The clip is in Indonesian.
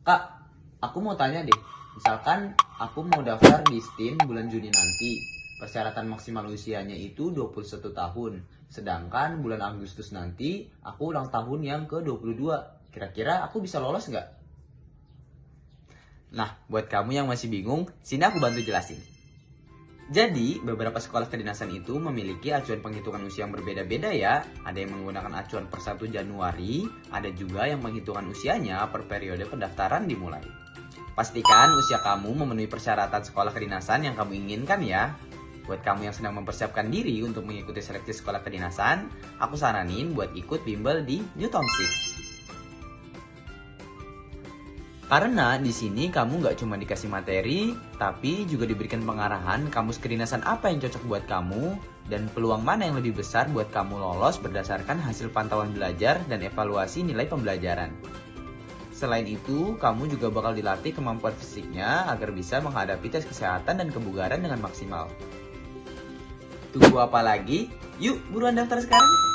Kak, aku mau tanya deh. Misalkan aku mau daftar di STIN bulan Juni nanti. Persyaratan maksimal usianya itu 21 tahun. Sedangkan bulan Agustus nanti aku ulang tahun yang ke-22. Kira-kira aku bisa lolos nggak? Nah, buat kamu yang masih bingung, sini aku bantu jelasin. Jadi, beberapa sekolah kedinasan itu memiliki acuan penghitungan usia yang berbeda-beda ya. Ada yang menggunakan acuan per 1 Januari, ada juga yang menghitungkan usianya per periode pendaftaran dimulai. Pastikan usia kamu memenuhi persyaratan sekolah kedinasan yang kamu inginkan ya. Buat kamu yang sedang mempersiapkan diri untuk mengikuti seleksi sekolah kedinasan, aku saranin buat ikut bimbel di Newton 6. Karena di sini kamu nggak cuma dikasih materi, tapi juga diberikan pengarahan kamus kedinasan apa yang cocok buat kamu, dan peluang mana yang lebih besar buat kamu lolos berdasarkan hasil pantauan belajar dan evaluasi nilai pembelajaran. Selain itu, kamu juga bakal dilatih kemampuan fisiknya agar bisa menghadapi tes kesehatan dan kebugaran dengan maksimal. Tunggu apa lagi? Yuk, buruan daftar sekarang!